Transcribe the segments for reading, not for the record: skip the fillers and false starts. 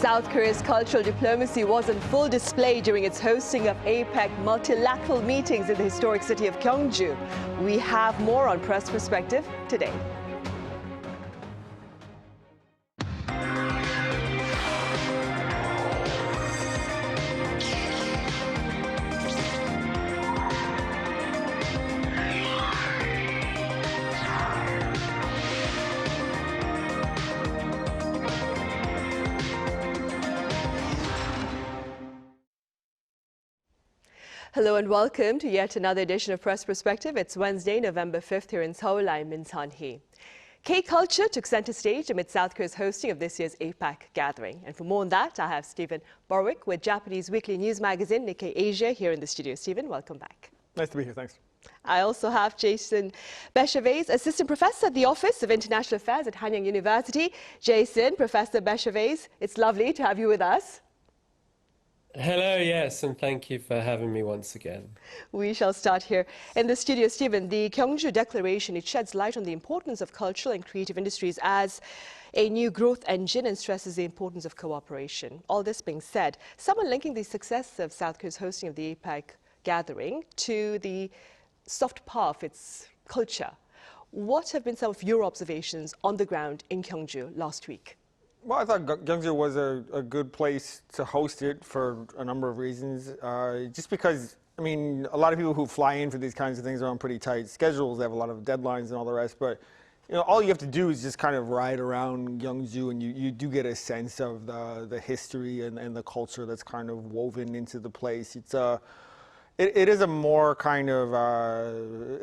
South Korea's cultural diplomacy was on full display during its hosting of APEC multilateral meetings in the historic city of Gyeongju. We have more on Press Perspective today. Hello and welcome to yet another edition of Press Perspective. It's Wednesday, November 5th here in Seoul. I'm Min Sunhee. K-culture took center stage amid South Korea's hosting of this year's APEC gathering. And for more on that, I have Steven Borowiec with Japanese weekly news magazine Nikkei Asia here in the studio. Steven, welcome back. Nice to be here, thanks. I also have Jason Bechervaise, Assistant Professor at the Office of International Affairs at Hanyang University. Jason, Professor Bechervaise, it's lovely to have you with us. Hello, yes, and thank you for having me once again. We shall start here in the studio. Steven, the Gyeongju Declaration, it sheds light on the importance of cultural and creative industries as a new growth engine and stresses the importance of cooperation. All this being said, someone linking the success of South Korea's hosting of the APEC gathering to the soft power of its culture. What have been some of your observations on the ground in Gyeongju last week? Well, I thought Gyeongju was a good place to host it for a number of reasons. Just because, I mean, a lot of people who fly in for these kinds of things are on pretty tight schedules. They have a lot of deadlines and all the rest. But, you know, all you have to do is just kind of ride around Gyeongju and you do get a sense of the history and the culture that's kind of woven into the place. It is a more kind of,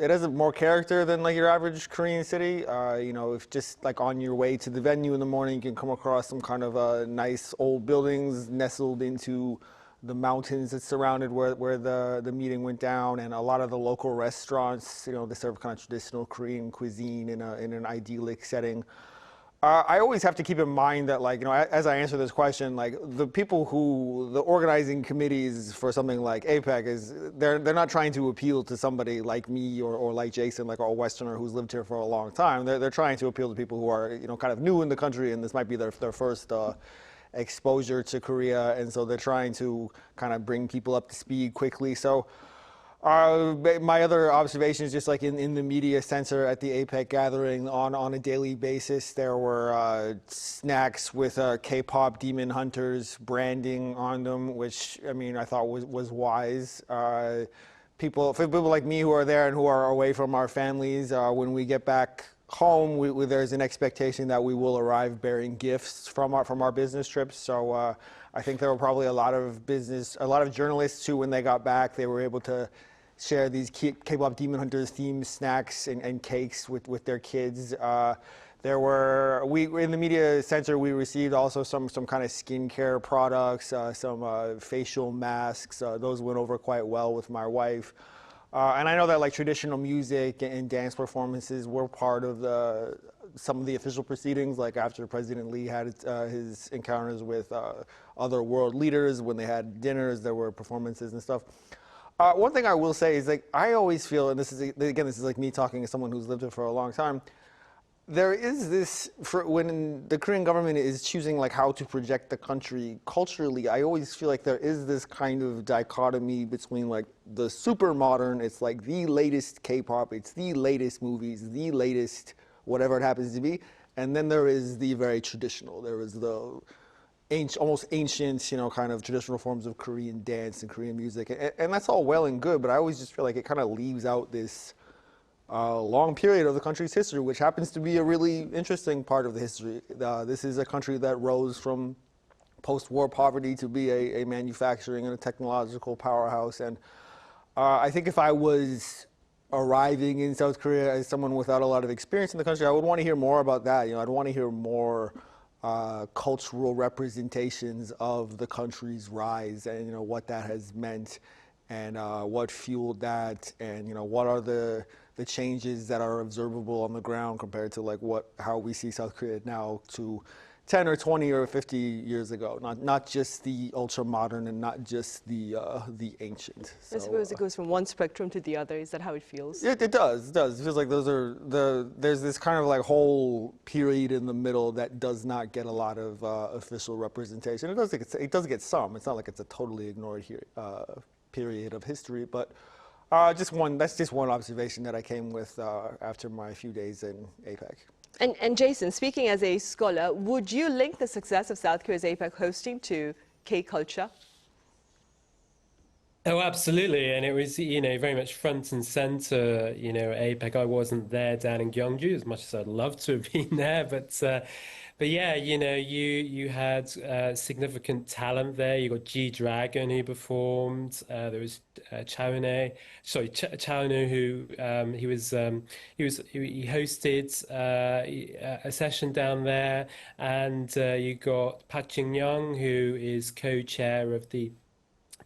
it has a more character than like your average Korean city. You know, if just like on your way to the venue in the morning, you can come across some kind of nice old buildings nestled into the mountains that surrounded where the meeting went down, and a lot of the local restaurants, you know, they serve kind of traditional Korean cuisine in an idyllic setting. I always have to keep in mind that, like, you know, as I answer this question, like the organizing committees for something like APEC they're not trying to appeal to somebody like me or like Jason, like a Westerner who's lived here for a long time. They're trying to appeal to people who are, you know, kind of new in the country, and this might be their first exposure to Korea, and so they're trying to kind of bring people up to speed quickly. So. My other observation is just like in the media center at the APEC gathering on a daily basis, there were snacks with K-pop Demon Hunters branding on them, which, I mean, I thought was wise. For people like me who are there and who are away from our families, when we get back home, there's an expectation that we will arrive bearing gifts from our business trips. So I think there were probably a lot of journalists who, when they got back, they were able to share these K-pop Demon Hunters themed snacks and cakes with their kids. In the media center, we received also some kind of skincare products, some facial masks. Those went over quite well with my wife. And I know that like traditional music and dance performances were part of some of the official proceedings, like after President Lee had his encounters with other world leaders. When they had dinners, there were performances and stuff. One thing I will say is, like, I always feel, and this is like me talking to someone who's lived here for a long time, there is this, when the Korean government is choosing like how to project the country culturally, I always feel like there is this kind of dichotomy between like the super modern, it's like the latest K-pop, it's the latest movies, the latest whatever it happens to be, and then there is the very traditional. There is the almost ancient, you know, kind of traditional forms of Korean dance and Korean music, and that's all well and good, but I always just feel like it kind of leaves out this long period of the country's history, which happens to be a really interesting part of the history. This is a country that rose from post-war poverty to be a manufacturing and a technological powerhouse, and I think if I was arriving in South Korea as someone without a lot of experience in the country, I would want to hear more about that. You know, I'd want to hear more cultural representations of the country's rise, and, you know, what that has meant, and what fueled that, and, you know, what are the changes that are observable on the ground compared to like how we see South Korea now to 10 or 20 or 50 years ago, not just the ultra modern and not just the ancient. So, I suppose it goes from one spectrum to the other. Is that how it feels? It does. It does. It feels like there's this kind of like whole period in the middle that does not get a lot of official representation. It does get some. It's not like it's a totally ignored period of history, but that's just one observation that I came with after my few days in APEC. And Jason, speaking as a scholar, would you link the success of South Korea's APEC hosting to K-culture? Oh, absolutely. And it was, very much front and center, APEC. I wasn't there down in Gyeongju as much as I'd love to have been there. But yeah, you had significant talent there. You got G-Dragon who performed. There was Chaune who he hosted a session down there, and you got Park Jin-young, who is co-chair of the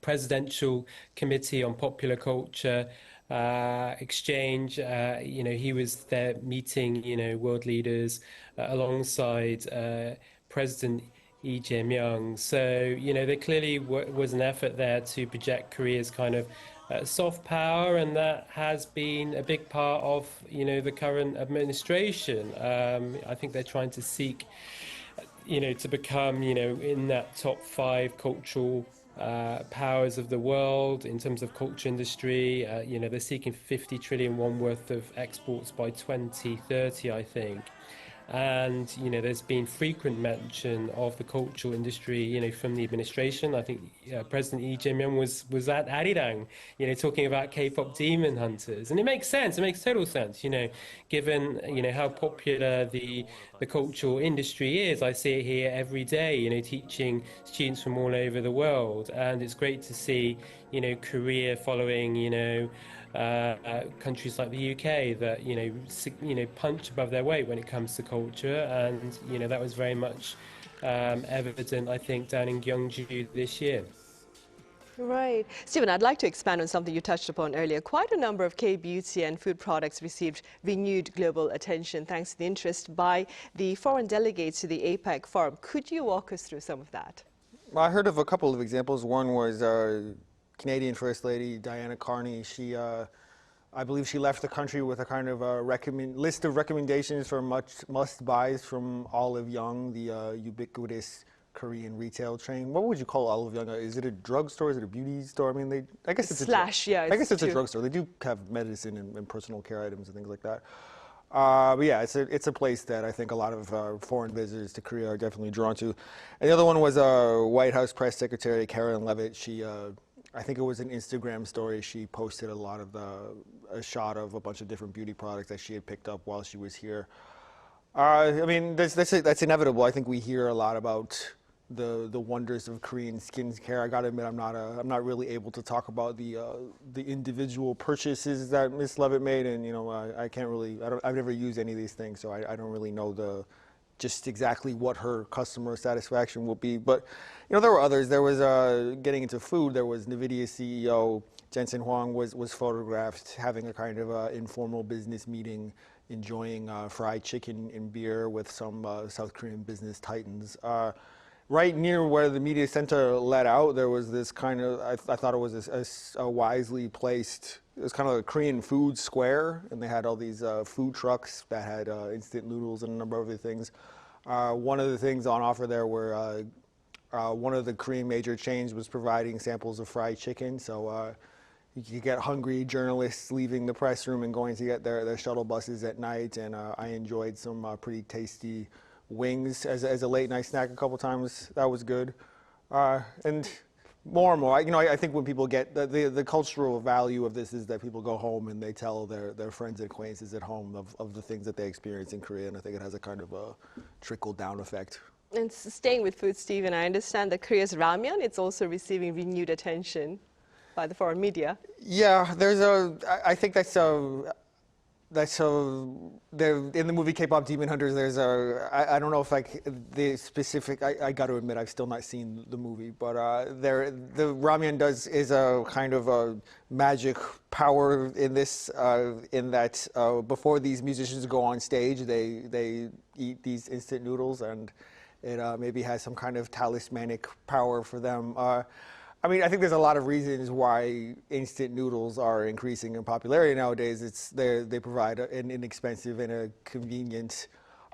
Presidential Committee on Popular Culture Exchange. He was there meeting, world leaders alongside President Lee Jae-myung. So, there clearly was an effort there to project Korea's kind of soft power, and that has been a big part of, the current administration. I think they're trying to seek, to become, in that top 5 cultural powers of the world in terms of culture industry. They're seeking 50 trillion won worth of exports by 2030, I think. And, there's been frequent mention of the cultural industry, from the administration. I think President Lee Jae-myung was at Arirang, talking about K-pop demon hunters. And it makes sense. It makes total sense, given, how popular the cultural industry is. I see it here every day, teaching students from all over the world. And it's great to see, Korea following, countries like the UK that punch above their weight when it comes to culture, and that was very much evident, I think, down in Gyeongju this year. Right. Steven, I'd like to expand on something you touched upon earlier. Quite a number of K-beauty and food products received renewed global attention thanks to the interest by the foreign delegates to the APEC forum. Could you walk us through some of that? Well, I heard of a couple of examples. One was Canadian First Lady Diana Carney. I believe she left the country with a kind of list of recommendations for must-buys from Olive Young, the ubiquitous Korean retail chain. What would you call Olive Young? Is it a drugstore? Is it a beauty store? I mean, I guess it's a drugstore. They do have medicine and personal care items and things like that. But yeah, it's a place that I think a lot of foreign visitors to Korea are definitely drawn to. And the other one was White House Press Secretary Karen Leavitt. She I think it was an Instagram story. She posted a shot of a bunch of different beauty products that she had picked up while she was here. I mean, that's inevitable. I think we hear a lot about the wonders of Korean skincare. I gotta admit, I'm not really able to talk about the individual purchases that Ms. Leavitt made, and I've never used any of these things, so I don't really know just exactly what her customer satisfaction will be. But there were others. There was getting into food. There was NVIDIA CEO Jensen Huang was photographed having a kind of informal business meeting, enjoying fried chicken and beer with some South Korean business titans. Right near where the media center let out, there was this kind of, I thought it was a wisely placed, it was kind of a Korean food square, and they had all these food trucks that had instant noodles and a number of other things. One of the things on offer there were, one of the Korean major chains was providing samples of fried chicken, so you could get hungry journalists leaving the press room and going to get their shuttle buses at night, and I enjoyed some pretty tasty wings as a late night snack a couple times. That was good. And more and more, I think when people get the cultural value of this is that people go home and they tell their friends and acquaintances at home of the things that they experience in Korea, and I think it has a kind of a trickle down effect. And staying with food, Steven, I understand that Korea's ramyeon, it's also receiving renewed attention by the foreign media. Yeah, I think that's in the movie K-pop Demon Hunters, I don't know if the specific, I got to admit, I've still not seen the movie, but the ramyeon is a kind of a magic power in this, in that before these musicians go on stage, they eat these instant noodles, and it maybe has some kind of talismanic power for them. I mean, I think there's a lot of reasons why instant noodles are increasing in popularity nowadays. They provide an inexpensive and a convenient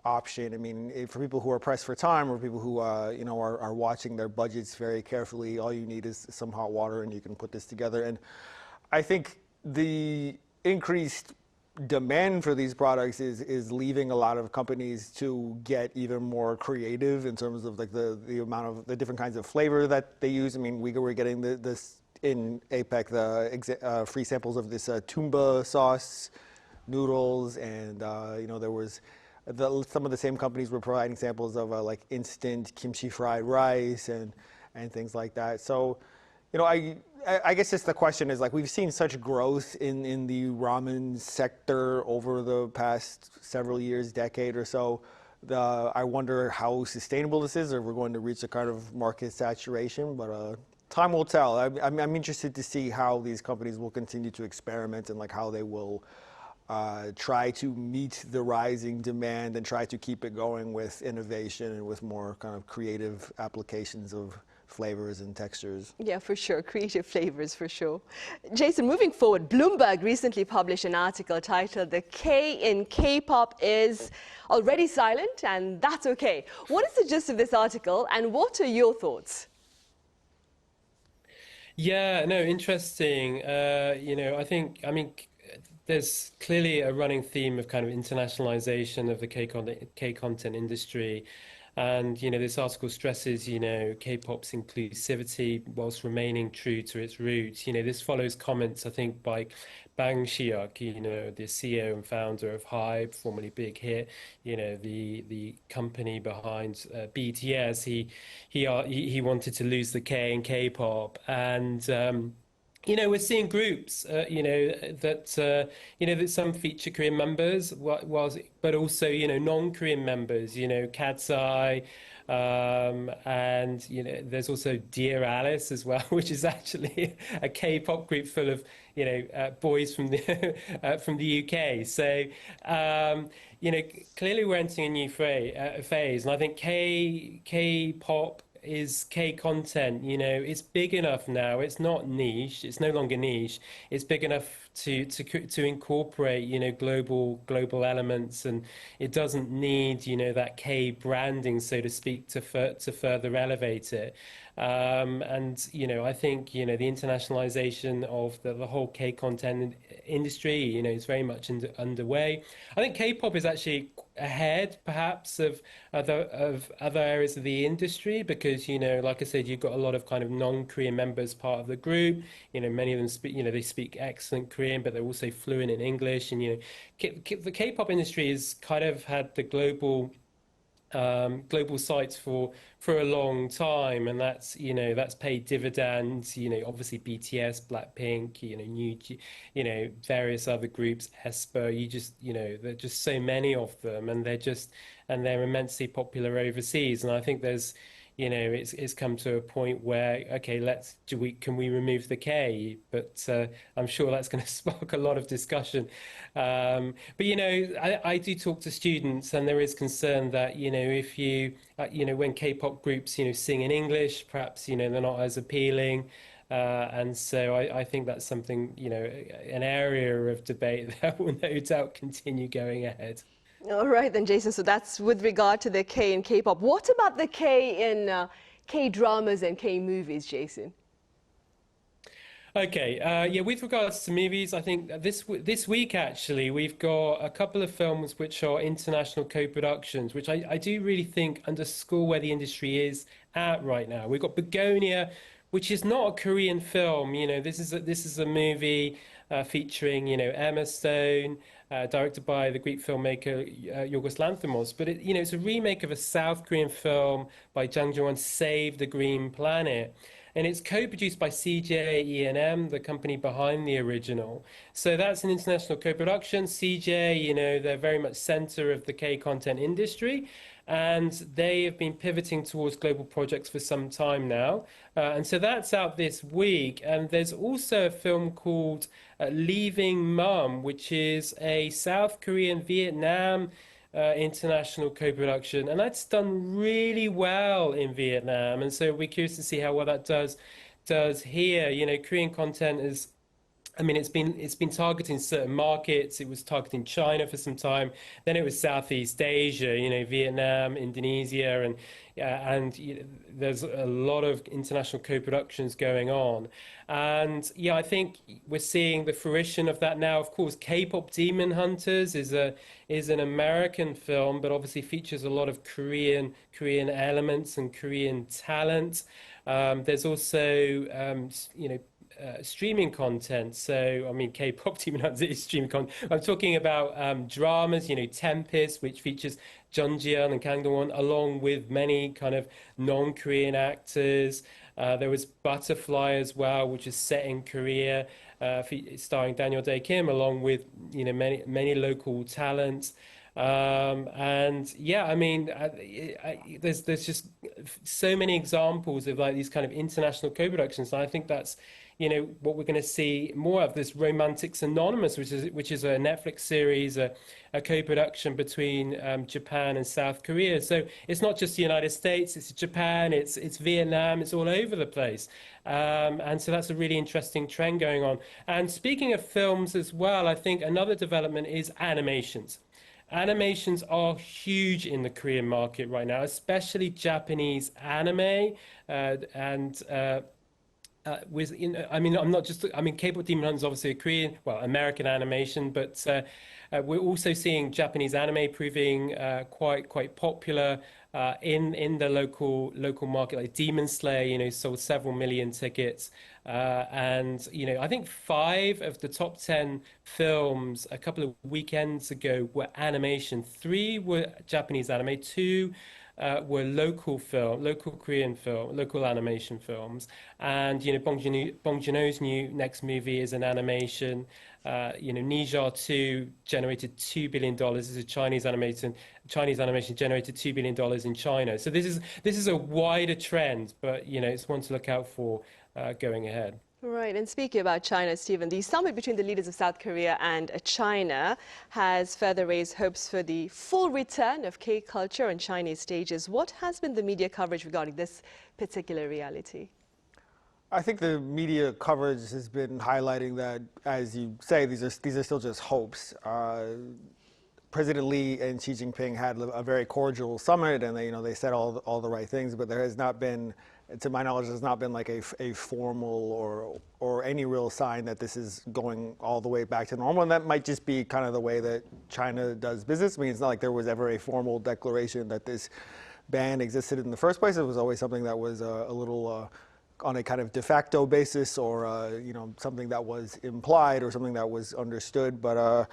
option. I mean, for people who are pressed for time, or people who are watching their budgets very carefully, all you need is some hot water and you can put this together. And I think the increased demand for these products is leaving a lot of companies to get even more creative in terms of like the amount of the different kinds of flavor that they use. I mean, we were getting this in APEC, the free samples of this tumba sauce noodles, and there was some of the same companies were providing samples of like instant kimchi fried rice and things like that. So, I guess just the question is, like, we've seen such growth in the ramen sector over the past several years, decade or so. I wonder how sustainable this is, or if we're going to reach a kind of market saturation, but time will tell. I'm interested to see how these companies will continue to experiment and like how they will try to meet the rising demand and try to keep it going with innovation and with more kind of creative applications of flavors and textures. Yeah, for sure. Creative flavors, for sure. Jason, moving forward, Bloomberg recently published an article titled "The K in K-pop is already silent, and that's okay." What is the gist of this article, and what are your thoughts? Yeah, no, interesting. I mean, there's clearly a running theme of kind of internationalization of the K-content industry. And, this article stresses, K-pop's inclusivity whilst remaining true to its roots. This follows comments, I think, by Bang Shiuk, the CEO and founder of HYBE, formerly Big Hit, the company behind BTS. He wanted to lose the K in K-pop. And, we're seeing groups, that some feature Korean members, but also, non-Korean members, Cat's Eye, and, there's also Dear Alice as well, which is actually a K-pop group full of, boys from the from the UK. So, clearly we're entering a new phase, and I think K-pop is K-content, it's big enough now. It's not niche. It's no longer niche. It's big enough to incorporate, global elements, and it doesn't need, that K branding, so to speak, to further elevate it. And, I think, the internationalization of the whole K-content industry, is very much underway. I think K-pop is actually ahead, perhaps, of other areas of the industry because, like I said, you've got a lot of kind of non-Korean members part of the group. Many of them speak, they speak excellent Korean, but they're also fluent in English. And, the K-pop industry has kind of had the global sites for a long time, and that's that's paid dividends. Obviously BTS, Blackpink, new, various other groups, aespa. There are just so many of them, and they're immensely popular overseas. And I think there's it's come to a point where, okay, can we remove the K? But I'm sure that's going to spark a lot of discussion. But I do talk to students, and there is concern that if you when K-pop groups sing in English, perhaps they're not as appealing. And so I think that's something an area of debate that will no doubt continue going ahead. All right then, Jason, so that's with regard to the K in K-pop. What about the K in K-dramas and K-movies, Jason? Okay, yeah, with regards to movies, I think this week, actually, we've got a couple of films which are international co-productions, which I do really think underscore where the industry is at right now. We've got Begonia, which is not a Korean film. This is a movie featuring, Emma Stone, directed by the Greek filmmaker Yorgos Lanthimos. But it's a remake of a South Korean film by Jang Jo-won's Save the Green Planet. And it's co-produced by CJ E&M, the company behind the original. So that's an international co-production. CJ, they're very much center of the K-content industry. And they have been pivoting towards global projects for some time now. And so that's out this week. And there's also a film called Leaving Mum, which is a South Korean Vietnam international co-production, and that's done really well in Vietnam. And so we're curious to see how well that does here. You know, Korean content is, I mean, it's been targeting certain markets. It was targeting China for some time. Then it was Southeast Asia, you know, Vietnam, Indonesia, and you know, there's a lot of international co-productions going on. And yeah, I think we're seeing the fruition of that now. Of course, K-pop Demon Hunters is an American film, but obviously features a lot of Korean elements and Korean talent. There's also you know, streaming content. So, I mean, K-pop Demon Hunters is streaming content. I'm talking about dramas, you know, Tempest, which features Jun Ji-yeon and Kang Dong-won, along with many kind of non-Korean actors. There was Butterfly as well, which is set in Korea, starring Daniel Dae-kim, along with, you know, many local talents. And yeah, I mean, there's just so many examples of like these kind of international co-productions, and I think that's, you know, what we're going to see more of. This Romantics Anonymous, which is a Netflix series, a co-production between Japan and South Korea. So it's not just the United States, it's Japan, it's Vietnam, it's all over the place. And so that's a really interesting trend going on. And speaking of films as well, I think another development is animations. Animations are huge in the Korean market right now, especially Japanese anime, I mean, I'm not just, I mean, K-pop Demon Hunters is obviously a Korean, well, American animation, but we're also seeing Japanese anime proving quite popular in the local market. Like Demon Slayer, you know, sold several million tickets. And, you know, I think 5 of the top 10 films a couple of weekends ago were animation. 3 were Japanese anime, 2 were local Korean film, local animation films. And, you know, Bong Joon-ho's new next movie is an animation. You know, Nija 2 generated $2 billion. This is a Chinese animation generated $2 billion in China. So this is a wider trend, but, you know, it's one to look out for going ahead. Right, and speaking about China, Stephen, the summit between the leaders of South Korea and China has further raised hopes for the full return of K-culture on Chinese stages. What has been the media coverage regarding this particular reality? I think the media coverage has been highlighting that, as you say, these are still just hopes. President Lee and Xi Jinping had a very cordial summit, and they said all the right things, but there has not been, to my knowledge, there's not been like a formal or any real sign that this is going all the way back to normal. And that might just be kind of the way that China does business. I mean, it's not like there was ever a formal declaration that this ban existed in the first place. It was always something that was a little on a kind of de facto basis, or something that was implied or something that was understood. But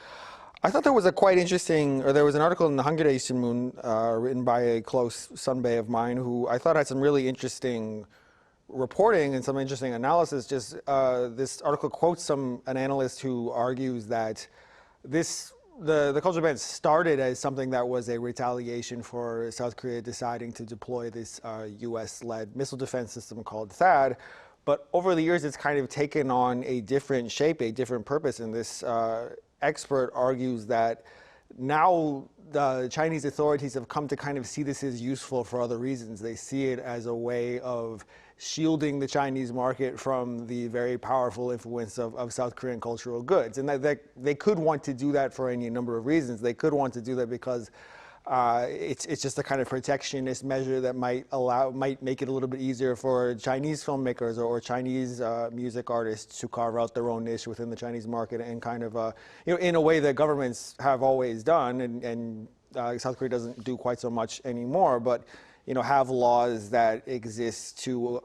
I thought there was there was an article in the Hanyang University written by a close Sunbae of mine who I thought had some really interesting reporting and some interesting analysis. Just this article quotes an analyst who argues that the cultural ban started as something that was a retaliation for South Korea deciding to deploy this U.S.-led missile defense system called THAAD. But over the years, it's kind of taken on a different shape, a different purpose. And this expert argues that now the Chinese authorities have come to kind of see this as useful for other reasons. They see it as a way of shielding the Chinese market from the very powerful influence of South Korean cultural goods. And that they could want to do that for any number of reasons. They could want to do that because it's just a kind of protectionist measure that might make it a little bit easier for Chinese filmmakers or Chinese music artists to carve out their own niche within the Chinese market and kind of in a way that governments have always done, and South Korea doesn't do quite so much anymore, but have laws that exist to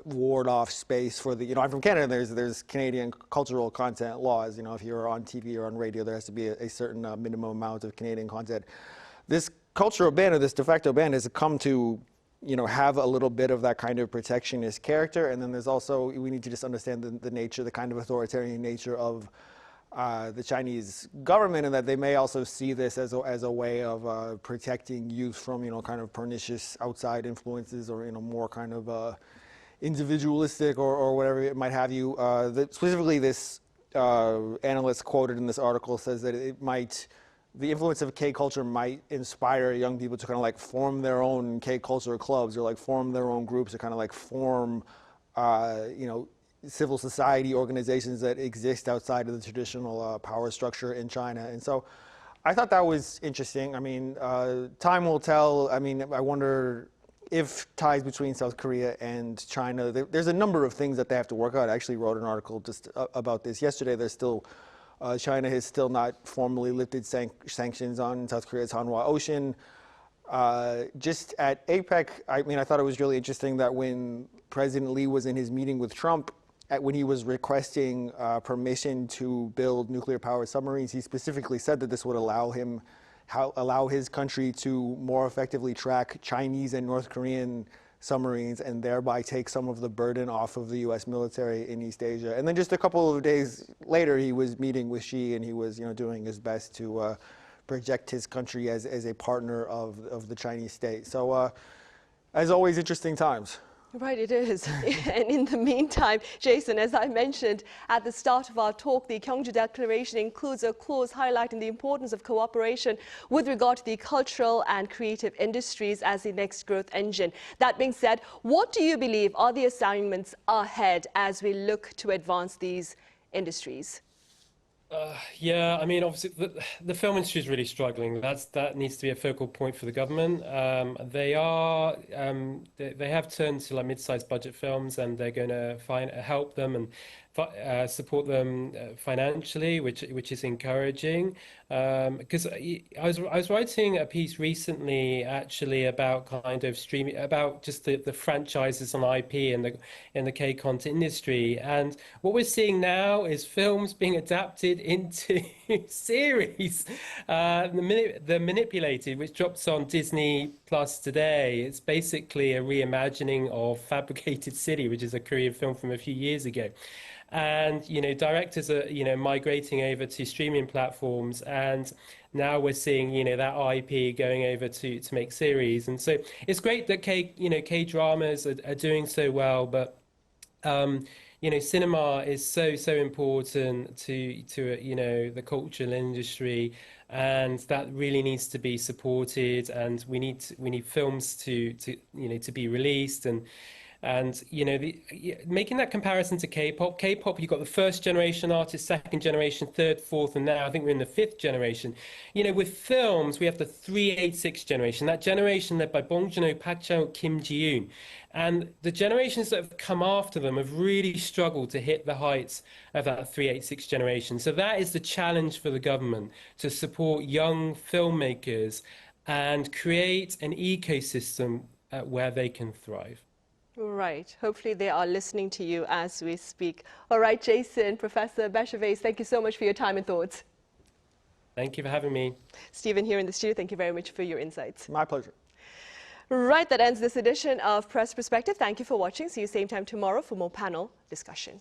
ward off space for the, I'm from Canada, there's Canadian cultural content laws. If you're on TV or on radio, there has to be a certain minimum amount of Canadian content. This cultural ban, or this de facto ban, has come to, have a little bit of that kind of protectionist character. And then there's also, we need to just understand the nature, the kind of authoritarian nature of the Chinese government, and that they may also see this as a way of protecting youth from, kind of pernicious outside influences, or, more kind of individualistic or whatever it might have you. Specifically, this analyst quoted in this article says that it might the influence of K-culture might inspire young people to kind of like form their own K-culture clubs or like form their own groups or kind of like form, you know, civil society organizations that exist outside of the traditional power structure in China. And so I thought that was interesting. I mean, time will tell. I mean, I wonder if ties between South Korea and China, there's a number of things that they have to work out. I actually wrote an article just about this yesterday. There's still, China has still not formally lifted sanctions on South Korea's Hanwha Ocean. Just at APEC, I mean, I thought it was really interesting that when President Lee was in his meeting with Trump, when he was requesting permission to build nuclear-powered submarines, he specifically said that this would allow his country to more effectively track Chinese and North Korean submarines and thereby take some of the burden off of the U.S. military in East Asia. And then just a couple of days later, he was meeting with Xi, and he was, you know, doing his best to project his country as a partner of the Chinese state. So, as always, interesting times. Right, it is. And in the meantime, Jason, as I mentioned at the start of our talk, the Gyeongju Declaration includes a clause highlighting the importance of cooperation with regard to the cultural and creative industries as the next growth engine. That being said, what do you believe are the assignments ahead as we look to advance these industries? Yeah, I mean, obviously, the film industry is really struggling. That needs to be a focal point for the government. They have turned to like mid-sized budget films, and they're going to help them and support them financially, which is encouraging. Because I was writing a piece recently, actually, about kind of streaming, about just the franchises on IP in the K-content industry. And what we're seeing now is films being adapted into series. The Manipulated, which drops on Disney Plus today, it's basically a reimagining of Fabricated City, which is a Korean film from a few years ago. And, you know, directors are, you know, migrating over to streaming platforms, and now we're seeing, you know, that IP going over to make series. And so it's great that K-dramas are doing so well, but you know, cinema is so important to you know, the cultural industry, and that really needs to be supported. And we need films to you know, to be released. And you know, making that comparison to K-pop, you've got the first generation artists, second generation, third, fourth, and now I think we're in the fifth generation. You know, with films, we have the 386 generation, that generation led by Bong Joon-ho, Park Chan-wook, Kim Ji-yoon. And the generations that have come after them have really struggled to hit the heights of that 386 generation. So that is the challenge for the government, to support young filmmakers and create an ecosystem where they can thrive. Right. Hopefully they are listening to you as we speak. All right, Jason, Professor Bechervaise, thank you so much for your time and thoughts. Thank you for having me. Stephen here in the studio, thank you very much for your insights. My pleasure. Right, that ends this edition of Press Perspective. Thank you for watching. See you same time tomorrow for more panel discussion.